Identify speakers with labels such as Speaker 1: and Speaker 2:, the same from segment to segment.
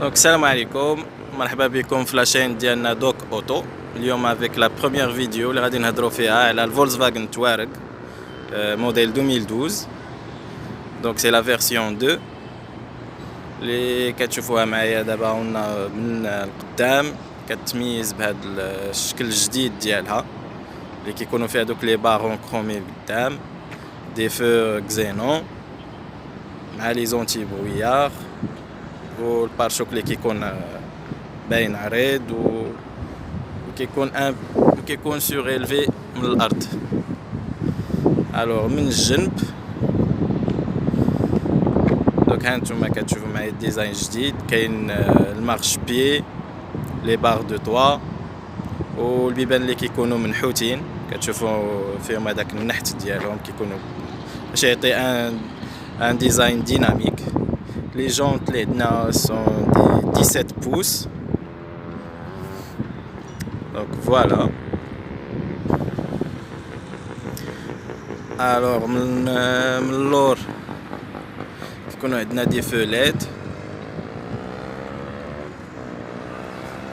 Speaker 1: Donc salam alaikum, مرحبا بكم في لاشين ديالنا دوك اوتو. اليوم avec la première vidéo اللي غادي نهضروا فيها على الفولكسفاغن توارق موديل 2012. Donc c'est la version 2 اللي كتشوفوها معايا دابا هنا من القدام. كتميز بهذا الشكل الجديد ديالها اللي كيكونوا فيها دوك لي بارون كرومي قدام، دي فو كزينون مع لي زونتي برويار، والبارشوك اللي كيكون باين عريض وكيكون سوريلفي من الارض. الوغ من الجنب دوك هانتوما كتشوفوا معايا الديزاين جديد، كاين المارش بيي، لي بار دو توا، والبيبان اللي كيكونوا منحوتين كتشوفوا فيهم هذاك النحت ديالهم، كيكونوا باش يعطي ان ديزاين ديناميك. Les jantes les عندنا sont des 17 pouces. Donc voilà. Alors من اللور كيكونوا عندنا دي فوليت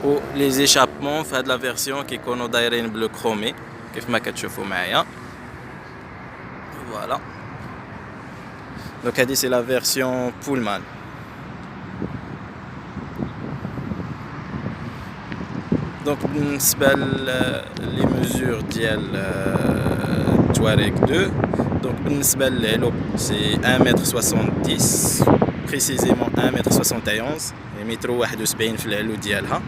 Speaker 1: و لي زيشابمون في هاد لا فيرسيون كيكونوا دايرين بلو كرومي كيف ما كتشوفوا معايا. فوالا. Donc هادي سي لا فيرسيون بولمان. دونك بالنسبه لي ميزور ديال تواريق 2، دونك بالنسبه للعلو سي 1m70 بريسيزيمون 1m71، يعني متر 71 في العلو ديالها.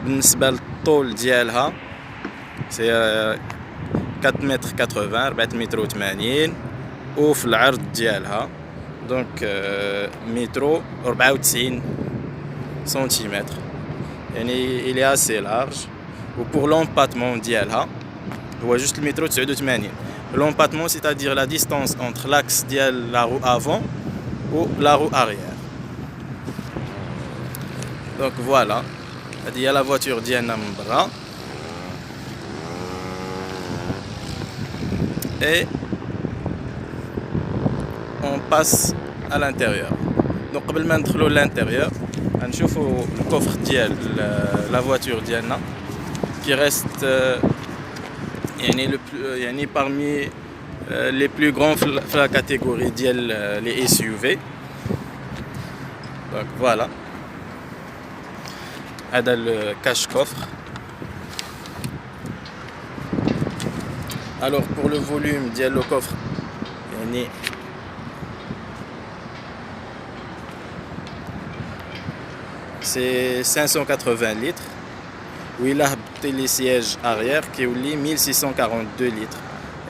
Speaker 1: بالنسبه للطول ديالها سي 4m80 4m80، وفي العرض ديالها دونك متر 94 سنتيمتر، يعني il est assez large. و pour l'empattement ديالها هو جوست المتر 89. l'empattement c'est-à-dire la distance entre l'axe ديال la roue avant ou la roue arrière. donc voilà, هادي هي لا فواتور ديالنا من برا. et on passe à l'intérieur. donc قبل ما ندخلوا l'intérieur غنشوفوا الكوفر ديال لا فواتور ديالنا qui reste يعني parmi les plus grands في la catégorie ديال les SUV. donc voilà, هذا الكاش كوفر. alors pour le volume ديال le coffre يعني c'est 580 litres. وإلا هبطي لي سياج اريير كيولي 1642 لتر،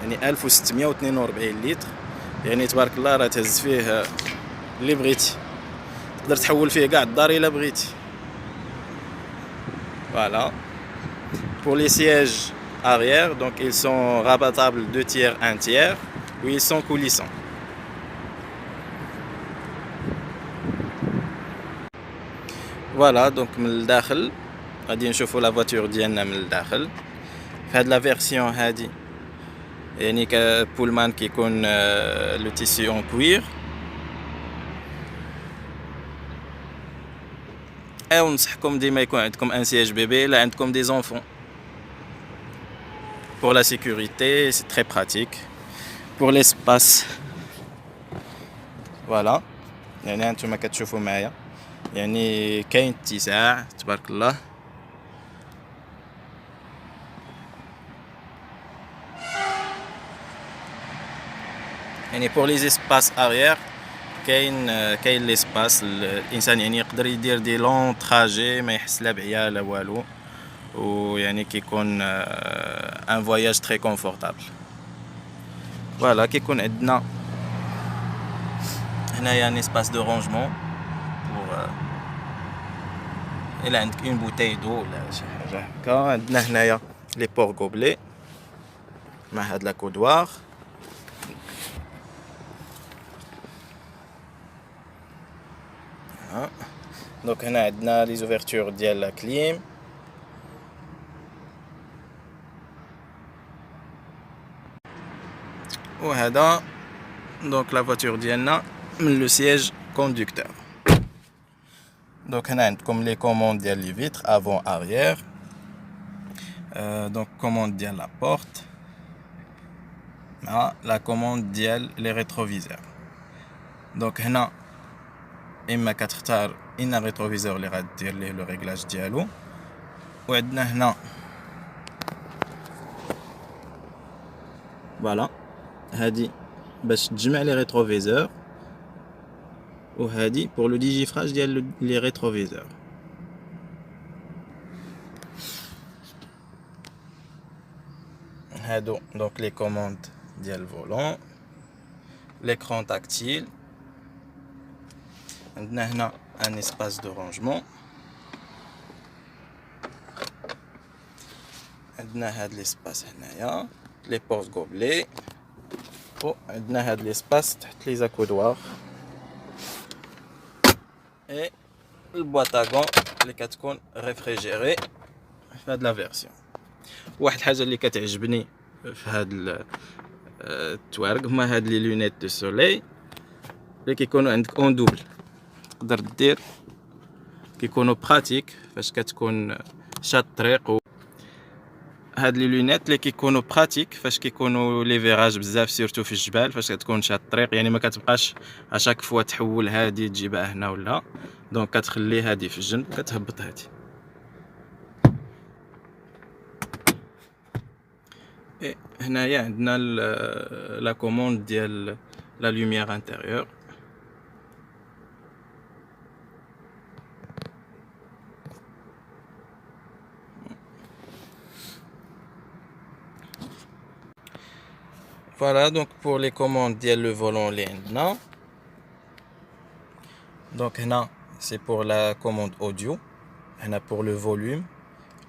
Speaker 1: يعني 1642 لتر. يعني تبارك الله راه تهز فيه اللي بغيتي، تقدر تحول فيه كاع الدار الا بغيتي. voilà. pour les sièges arrière, donc ils sont rabattables 2 tiers 1 tiers, ou ils sont coulissants. voilà. donc من الداخل غادي نشوفوا لا فواتور ديالنا من الداخل. في هاد لا فيرسيون هادي يعني كبولمان كيكون لو تيسي اون كوير. او نصحكم ديما يكون عندكم ان سياج بيبي الا عندكم دي زونفون. pour la sécurité c'est très pratique. pour l'espace voilà، يعني انتم كتشوفوا معايا يعني كاين اتساع تبارك الله. يعني pour les espaces arrière كاين ليسباس، الانسان يعني يقدر يدير دي لون تراجي ما يحس لا بعيا لا والو، ويعني كيكون ان فواياج تري كونفورطابل. فوالا. كيكون عندنا هنايا ان اسباس دو رونجمون بور الا عندك اون بوتاي دو ولا شي حاجه هكا. عندنا هنايا لي بور غوبلي مع هاد لا كودوار. دونك هنا عندنا لي زوفرتور ديال لا كليم. وهذا دونك لا فواتور ديالنا من لو سياج كوندكتور. Donc هنا عندكم les commandes ديال les vitres avant arrière. Donc commande ديال la porte مع la commande ديال les rétroviseurs. Donc هنا اما كتختار ان ريتروفيزور اللي غدير ليه لو ريغلاج ديالو، وعندنا هنا فوالا هادي باش تجمع لي ريتروفيزور، وهادي pour le digifrage ديال لي ريتروفيزور. هادو دونك لي كوموند ديال الفولون، l'écran tactile. عندنا هنا un espace de rangement. عندنا هاد l'espace هنايا les portes gobelets، وعندنا هاد l'espace تحت les accoudoirs et البواط à gants اللي كتكون ريفريجيري في هاد لا فيرسيون. واحد الحاجه اللي كتعجبني في هاد التوارق هما هاد لي لونيت دو سوليي اللي كيكونوا عندك اون دوبل، تقدر دير كيكونوا براتيك فاش كتكون شاد الطريق. هاد لي لونيت اللي كيكونوا براتيك فاش كيكونوا لي فيراج بزاف سيرتو في الجبال فاش كتكون شاد الطريق، يعني ما كتبقاش اشاك فوا تحول هادي تجيبها هنا ولا، دونك كتخلي هادي في الجنب وكتهبط هادي. هنايا عندنا لا كوموند ديال لا لوميير انتيريور. Voilà donc pour les commandes ديال le volant اللي عندنا. Donc هنا c'est pour la commande audio، هنا pour le volume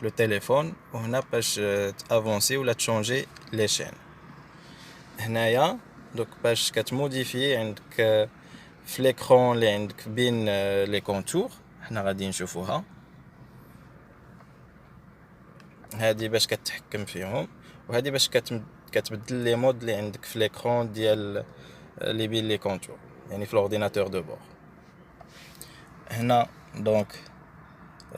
Speaker 1: le téléphone، وهنا باش تافونسي ولا تشونجي لي شين. هنايا دوك باش كتموديفي عندك في ليكرون اللي عندك بين لي كونتور، حنا غادي نشوفوها. هادي باش كتحكم فيهم، وهادي باش كتبدل لي مود اللي عندك في ليكرون ديال لي بين لي كونتور، يعني في الاورديناتور دو بور. هنا دونك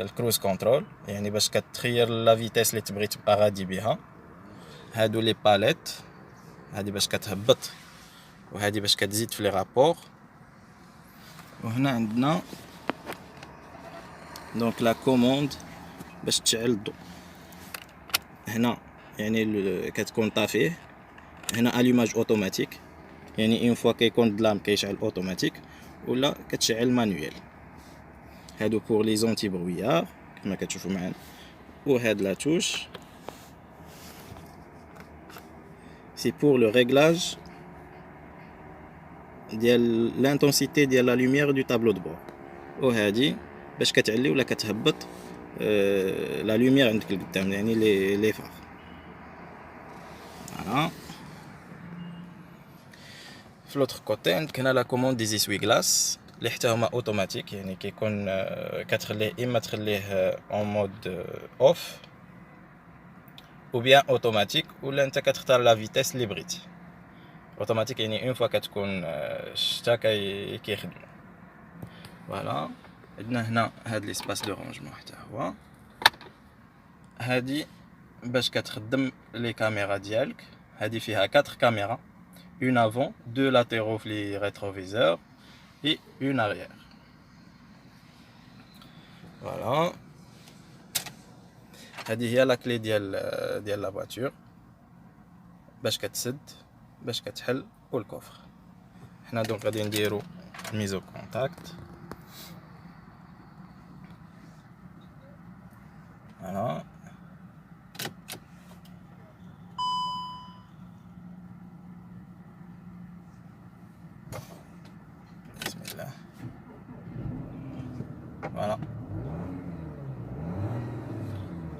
Speaker 1: الكروز كنترول، يعني باش كتخير لا فيتيس اللي تبغي تبقى غادي بها. هادو لي باليت، هادي باش كتهبط، وهادي باش كتزيد في لي رابور. وهنا عندنا دونك لا كوموند باش تشعل الضوء. هنا يعني كتكون طافيه، هنا الوماج اوتوماتيك، يعني اون فوا كيكون ظلام كيشعل اوتوماتيك ولا كتشعل مانويل. هادو بور لي زونتي برويار كما كتشوفوا معنا. وهاد لا توش سي بور لو ريغلاج ديال لانتونسيتي ديال لا لوميير دو طابلو دو بور. وهادي باش كتعلي ولا كتهبط لا لوميير عندك القدام، يعني لي فار. فوالا في لوتر كوتي عندك هنا لا كوموند دي زيسوي غلاس اللي حتى هما اوتوماتيك، يعني كيكون كتخليه اما تخليه اون مود اوف او بيان اوتوماتيك، ولا انت كتختار لا فيتيس اللي بغيتي. اوتوماتيك يعني اون فوا كتكون شتا كيخدم. فوالا عندنا هنا هاد ليسباس دو رونجمون حتى هو. هادي باش كتخدم لي كاميرا ديالك، هادي فيها 4 كاميرا، une avant, 2 latéraux في لي rétroviseurs et une arrière. Voilà. هذه هي لا كلي ديال لا فواتور باش كتسد باش كتحل والكوفر. حنا دونك غادي نديرو ميزو كونتاكت. فوالا بسم الله. فوالا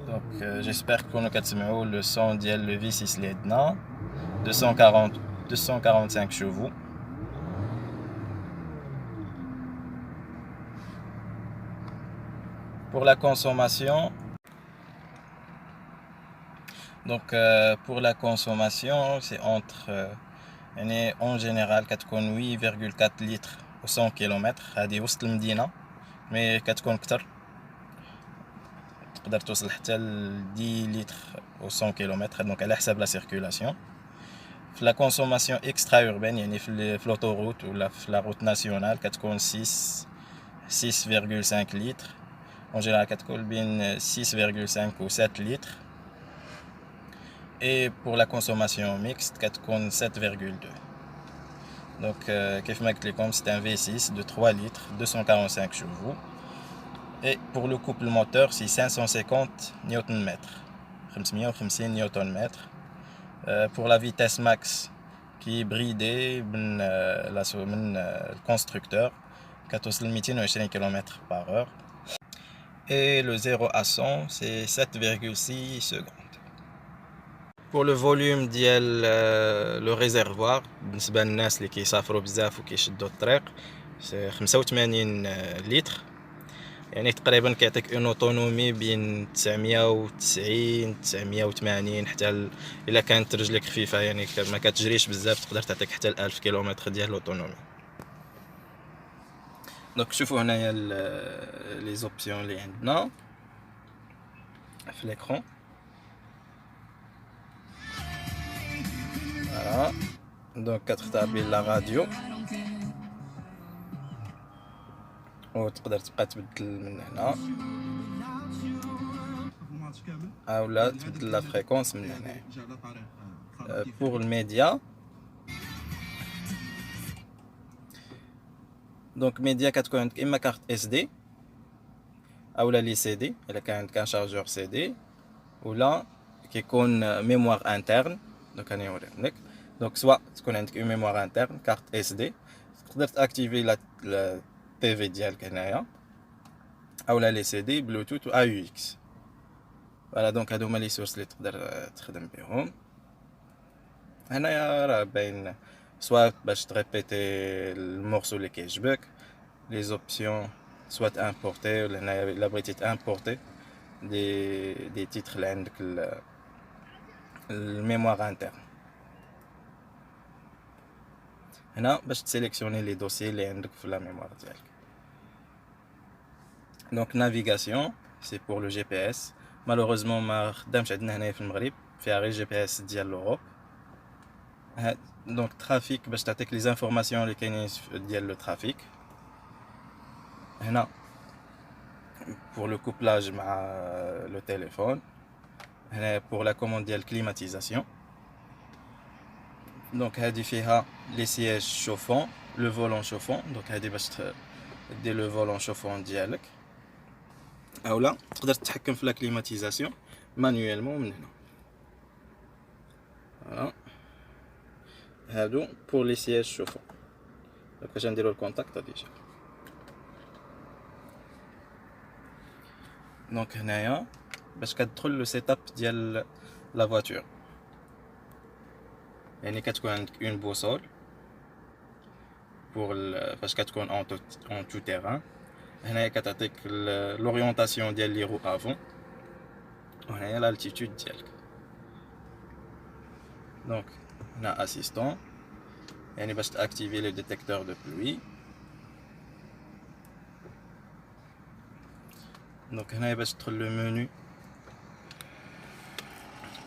Speaker 1: دونك جيسبر تكونوا كتسمعوا لو سون ديال لو V6 اللي عندنا 245 chevaux. Pour la consommation, donc pour la consommation c'est entre en général كتكون 8,4 litres au 100 km. هذه وسط المدينة مي كتكون كتر، تقدر توصل حتى ل 10 لتر و 100 كيلومتر، دونك على حساب لا سيركولاسيون. في لا كونسوماسيون اكسترا اوربان يعني في لوطوروت ولا في لا روت ناسيونال كتكون 6,5 لتر، اون جينيرال كتكون بين 6,5 و 7 لتر. et pour la consommation mixte كتكون 7,2. donc كيف ما قلت لكم c'est un V6 de 3 litres 245 chevaux. et pour le couple moteur c'est 550 Nm, 550 Nm. pour la vitesse max qui est bridée من le constructeur كتوصل 220 km/h. et le 0 à 100 c'est 7,6 secondes. pour le volume ديال le réservoir بالنسبه للناس اللي كيسافروا بزاف وكيشدوا الطريق سي 85 لتر، يعني تقريبا كيعطيك اون اوتونومي بين 990 980 حتى الا كانت رجلك خفيفه، يعني ما كتجريش بزاف تقدر تعطيك حتى 1000 كيلومتر ديال الاوتونومي. دونك شوفوا هنايا لي زوبسيون اللي عندنا في l'écran. Voilà. Donc كتختار بين لا راديو وتقدر تبقى تبدل من هنا اولا تبدل لا فريكونس من هنا. pour الميديا دونك ميديا كتكون عندك اما كارت اس دي اولا لي سي دي الا كان عندك ان شارجور سي دي، ولا كيكون ميموار انترن. دونك انا نوريهم لك. دونك سواء تكون عندك اون ميموار انترن كارت اس دي تقدر تاكتيفي لا تي في ديالك هنايا، اولا لي سي دي بلوتوث و اي يو اكس. فوالا دونك هادو هما لي سورس اللي تقدر تخدم بهم. هنايا راه باين سواء باش تريبيتي المورسو اللي كيعجبك، لي زوبسيون سواء تامبورتي، ولا هنايا الا بغيتي تامبورتي دي تيتر اللي عندك الميموار انترن. هنا باش تسيليكسيوني لي دوسيي اللي عندك في لا ميموار ديالك. دونك نافيغاسيون سي بور لو جي بي اس، مالوغوزمون ما خدامش عندنا هنايا في المغرب، فيها غير جي بي اس ديال لوروب. دونك ترافيك باش تعطيك لي زانفورماسيون اللي كاينين ديال لو ترافيك. هنا pour le couplage مع le téléphone. هنا pour la commande ديال climatisation. donc هذه فيها les sièges chauffants, le volant chauffant. donc هذه باش دير le volant chauffant ديالك، اولا تقدر تتحكم في لا climatisation مانيويلمون من هنا. فوالا هادو pour les sièges chauffants. donc باش نديرو الكونتاكت ديجا. دونك هنايا باش كتدخل لو سيتاب ديال لا فواتور، يعني كتكون عندك اون بوصول بور فاش كتكون اون تو تيران. هنايا كتعطيك لوريونطاسيون ديال لي رو افون، وهنايا لالتيتود ديالك. دونك هنا اسيستون يعني باش تاكتيفي لي ديتيكتور دو بلوي. دونك هنايا باش تدخل لو منو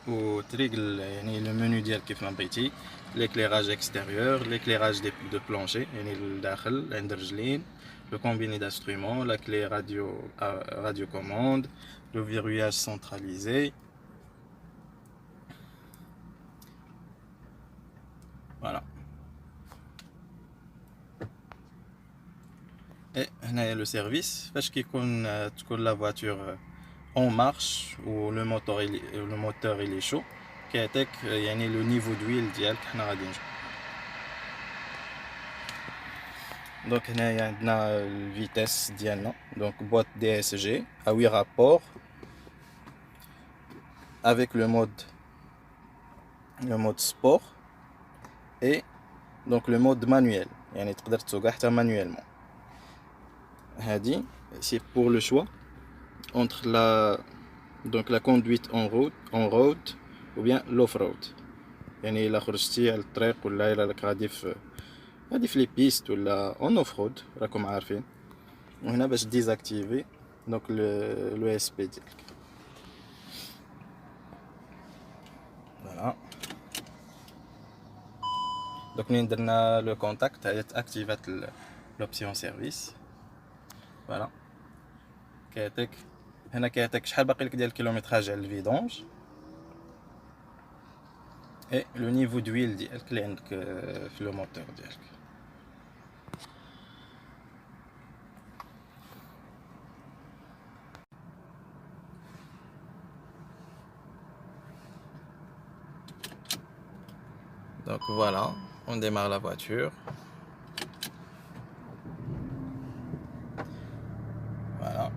Speaker 1: و تريغل يعني لو منو ديال كيف ما بغيتي، ليكليراج اكستيريور، ليكليراج دو بلانشي يعني للداخل عند الرجلين، لو كومبيني دانسترومون، لا كلي راديو كوموند، لو فيروياج سنتراليزي. فوالا هنايا لو سيرفيس فاش كيكون تكون لا فواتور اون مارش و لو موتور il est chaud كيعطيك يعني لو نيفو دويل ديالك. حنا غادي نشوف. دونك هنايا عندنا الفيتاس ديالنا، دونك بوات دي اس جي ا 8 رابور avec le mode sport et donc le mode manuel، يعني تقدر تسوقها حتى مانيويلمون. هادي c'est pour le choix entre la conduite en road ou bien l'off-road، يعني الا خرجتي على الطريق ولا الا راك غادي في لي بيست ولا en off-road راكم عارفين. وهنا باش ديزاكتيفي دونك لو اس بي ديالك. فوالا دونك منين درنا لو كونتاكت هي تاكتيفات لوبسيون سيرفيس. فوالا كيعطيك هنا كيعطيك شحال باقي لك ديال الكيلومتراج على الفيدونج اي لو نيفو دويل ديالك اللي عندك في لو موتور ديالك. Donc voilà, on démarre la voiture. Voilà.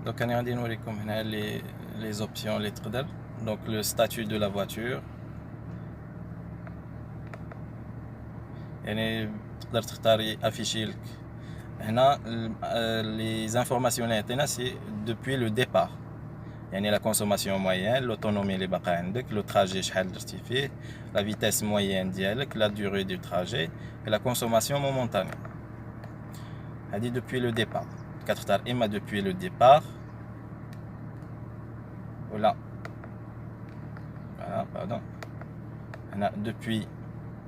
Speaker 1: Donc on a نوريكم هنا les options اللي تقدر. Donc le statut de la voiture. يعني تقدر تختاري afficher لك هنا les informations اللي عطينا سي depuis le départ. يعني la consommation moyenne, l'autonomie اللي باقا عندك, le trajet شحال درتي فيه, la vitesse moyenne ديالك, la durée du trajet et la consommation momentanée. هادي depuis le départ. كتختار إما depuis le départ ولا voilà pardon هنا depuis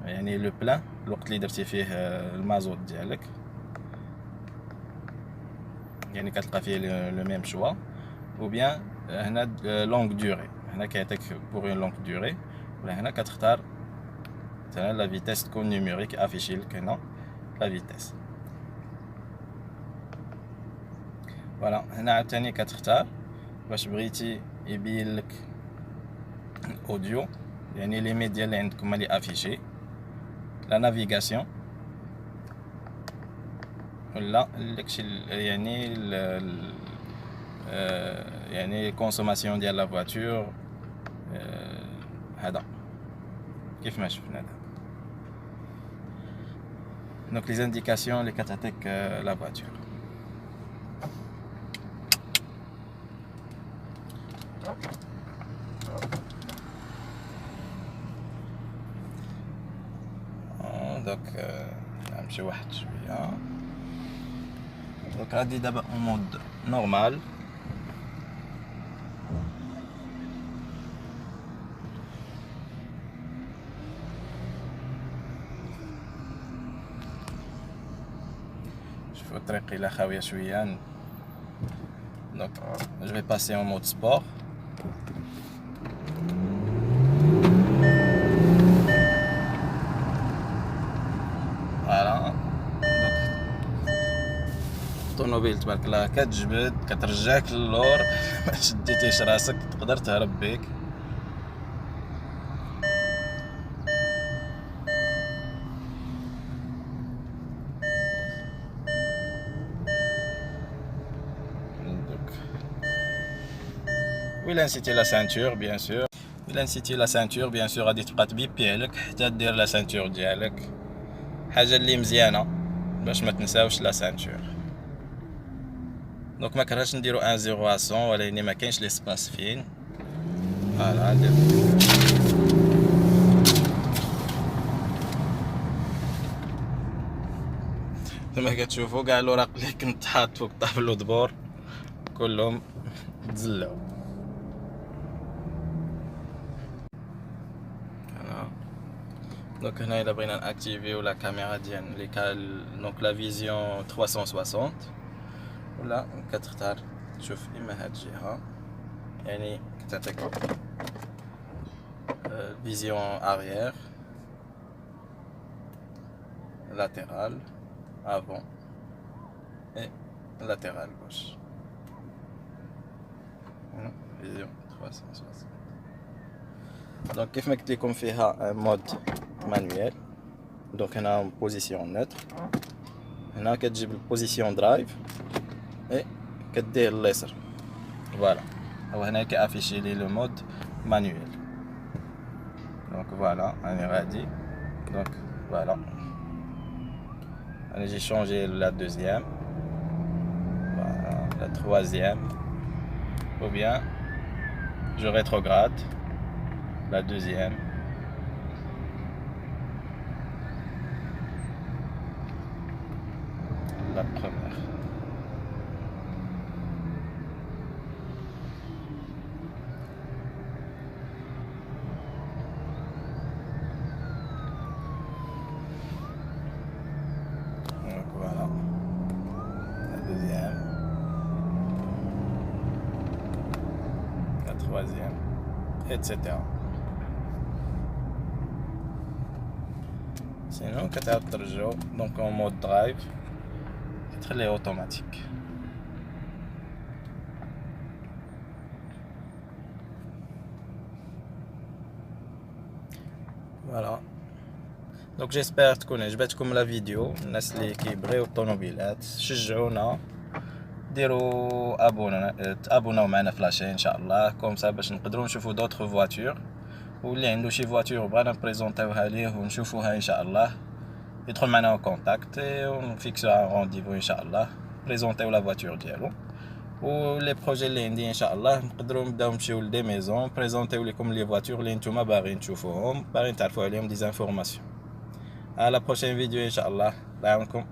Speaker 1: يعني le plein الوقت اللي درتي فيه المازوت ديالك, يعني كتلقى فيه le même choix, ou bien هنا longue durée هنا كيعطيك pour une longue durée, ولا هنا كتختار مثلا لا فيتيس تكون نيميريك افيشي لك هنا لا فيتيس. فوالا هنا عاوتاني كتختار واش بغيتي يبين لك الاوديو يعني لي ميديا اللي عندكم هما اللي افيشي, لا نافيغاسيون ولا داكشي يعني يعني كونسوماسيون ديال لا فواتور هذا كيف ما شفنا هذا. دونك لي زانديكاسيون اللي كتعطيك لا فواتور. دونك نمشي واحد شويه. دونك غادي دابا اون مود نورمال. شوفوا الطريق الى خاويه شويه. دونك جو في باسي اون مود سبور. فوالا الطوموبيل تبارك الله كتجبد كترجعك للور ما شديتيش راسك تقدر تهرب بيك. وإلا نسيتي لا سانتور بيان سور غادي تبقى تبيبي عليك حتى دير لا سانتور ديالك, حاجه اللي مزيانه باش ما تنساوش لا سانتور. دونك ما كرهتش نديرو 1 0 100 ولكن ما كاينش لي سباس فين. فوالا كما كتشوفوا كاع الاوراق اللي كنت حاط فوق طابلو دبور كلهم تزلاو. دونك هنا الا بغينا ناكتيفيو لا كاميرا ديال لي دونك لا فيزيون 360 ولا كتختار تشوف اما هاد الجهه يعني كتعطيك فيزيون اريير لاترال افون اي لاترال غوش. فيزيون 360. دونك كيف ما قلت لكم فيها مود مانويل. دونك هنا بوزيسيون نوتر, هنا كتجيب البوزيسيون درايف اي كدير اليسر. فوالا هو هنا كافيشي لي لو مود مانويل. دونك فوالا راني غادي. دونك فوالا انا جي شونجي لا دوزيام فوالا لا تروازيام ou bien je rétrograde la deuxième. première. Donc voilà, la deuxième, la troisième, etc. Sinon, كتعاود ترجعو donc en mode drive تخليه automatique. Voilà. Donc j'espère تكون عجبتكم لا فيديو. الناس اللي كيبغيو الطوموبيلات شجعونا، ديروا تابوناو معنا في لاشين ان شاء الله كومسا باش نقدروا نشوفوا دوطخ فواتور، واللي عنده شي فواتور بغانا نبريزونطيوها ليه ونشوفوها ان شاء الله يدخل معنا en contact ونفيكسو ان رونديفو ان شاء الله بريزونطيو لا فواتور ديالو. و لي بروجي اللي عندي ان شاء الله نقدروا نبداو نمشيو لدي ميزون بريزونطيو لكم لي فواتور اللي نتوما باغيين تشوفوهم، باغيين تعرفوا عليهم دي انفورماسيون. À la prochaine vidéo, Inch'Allah. Salam alaikum.